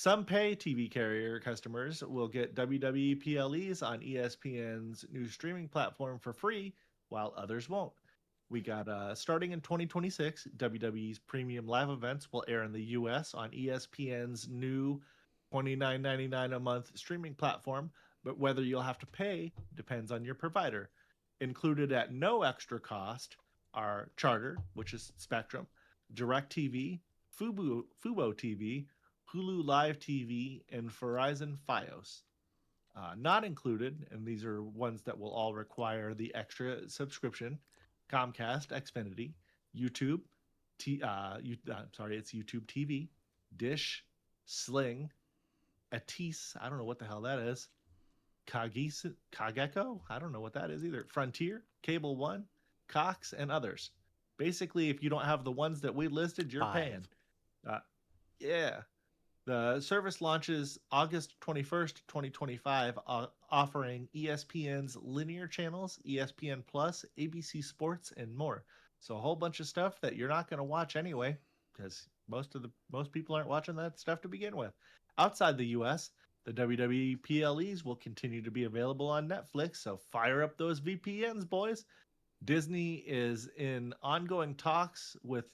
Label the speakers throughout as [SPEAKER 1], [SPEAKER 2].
[SPEAKER 1] Some pay TV carrier customers will get WWE PLEs on ESPN's new streaming platform for free, while others won't. We got starting in 2026, WWE's Premium Live Events will air in the US on ESPN's new $29.99 a month streaming platform, but whether you'll have to pay depends on your provider. Included at no extra cost are Charter, which is Spectrum, DirecTV, Fubo TV, Hulu Live TV, and Verizon Fios. Not included, and these are ones that will all require the extra subscription: Comcast, Xfinity, YouTube, it's YouTube TV, Dish, Sling, Atis, I don't know what the hell that is, Kageko, I don't know what that is either, Frontier, Cable One, Cox, and others. Basically, if you don't have the ones that we listed, you're paying.
[SPEAKER 2] Five.
[SPEAKER 1] Uh, yeah. The service launches August 21st, 2025, offering ESPN's linear channels, ESPN Plus, ABC Sports, and more. So a whole bunch of stuff that you're not going to watch anyway, because most people aren't watching that stuff to begin with. Outside the US, the WWE PLEs will continue to be available on Netflix, so fire up those VPNs, boys. Disney is in ongoing talks with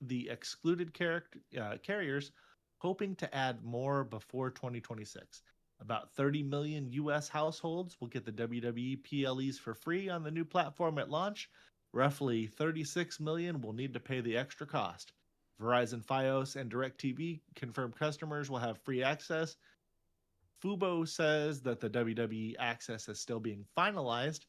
[SPEAKER 1] the excluded carriers, hoping to add more before 2026. About 30 million US households will get the WWE PLEs for free on the new platform at launch. Roughly 36 million will need to pay the extra cost. Verizon Fios and DirecTV confirmed customers will have free access. Fubo says that the WWE access is still being finalized.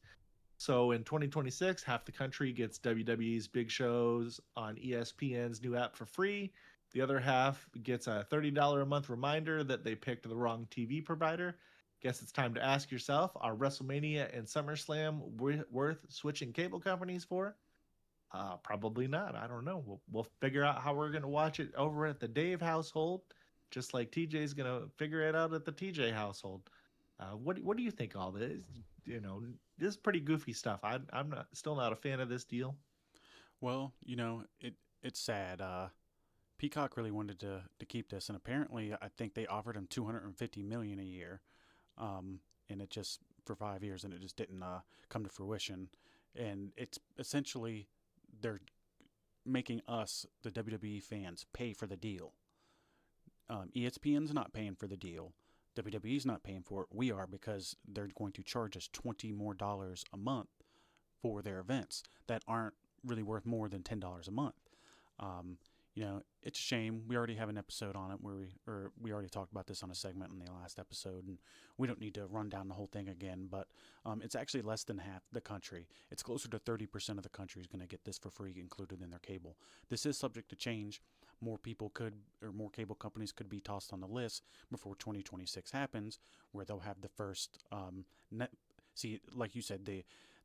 [SPEAKER 1] So in 2026, half the country gets WWE's big shows on ESPN's new app for free. The other half gets a $30 a month reminder that they picked the wrong TV provider. Guess it's time to ask yourself, are WrestleMania and SummerSlam worth switching cable companies for? Probably not. I don't know. We'll figure out how we're going to watch it over at the Dave household, just like TJ's going to figure it out at the TJ household. What do you think of all this? This is pretty goofy stuff. I'm not still not a fan of this deal.
[SPEAKER 2] Well, it's sad. Peacock really wanted to keep this, and apparently, I think they offered him 250 million a year, and it just for 5 years, and it just didn't come to fruition. And it's essentially they're making us, the WWE fans, pay for the deal. ESPN's not paying for the deal. WWE's not paying for it. We are, because they're going to charge us $20 more a month for their events that aren't really worth more than $10 a month. It's a shame. We already have an episode on it where we already talked about this on a segment in the last episode, and we don't need to run down the whole thing again. But it's actually less than half the country. It's closer to 30% of the country is going to get this for free included in their cable. This is subject to change. More cable companies could be tossed on the list before 2026 happens, where they'll have the first net. See, like you said,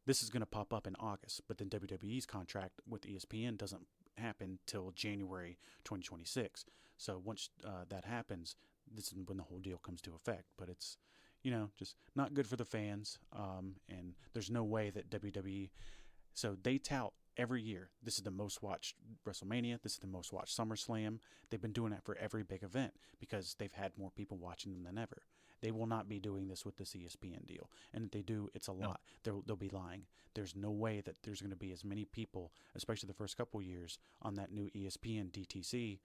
[SPEAKER 2] this is going to pop up in August, but then WWE's contract with ESPN doesn't happen till January 2026. So once that happens, this is when the whole deal comes to effect. But it's, just not good for the fans. And there's no way that WWE. So they tout every year, this is the most watched WrestleMania, this is the most watched SummerSlam. They've been doing that for every big event because they've had more people watching them than ever. They will not be doing this with this ESPN deal. And if they do, it's a lot. They'll be lying. There's no way that there's going to be as many people, especially the first couple years, on that new ESPN DTC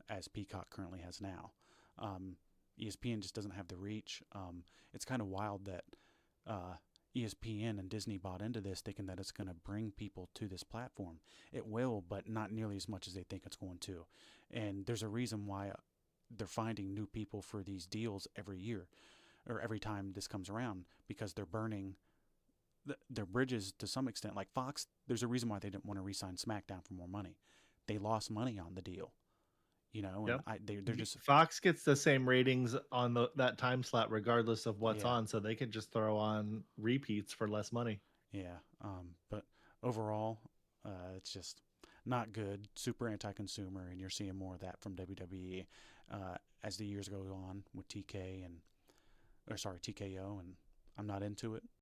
[SPEAKER 2] as Peacock currently has now. ESPN just doesn't have the reach. It's kind of wild that ESPN and Disney bought into this thinking that it's going to bring people to this platform. It will, but not nearly as much as they think it's going to. And there's a reason why they're finding new people for these deals every year or every time this comes around, because they're burning their bridges to some extent. Like Fox, there's a reason why they didn't want to re-sign SmackDown for more money. They lost money on the deal, and
[SPEAKER 1] Yep.
[SPEAKER 2] they're just,
[SPEAKER 1] Fox gets the same ratings on that time slot regardless of what's
[SPEAKER 2] yeah,
[SPEAKER 1] on, so they could just throw on repeats for less money.
[SPEAKER 2] yeah. But overall, it's just not good, super anti-consumer, and you're seeing more of that from WWE as the years go on with TKO, and I'm not into it.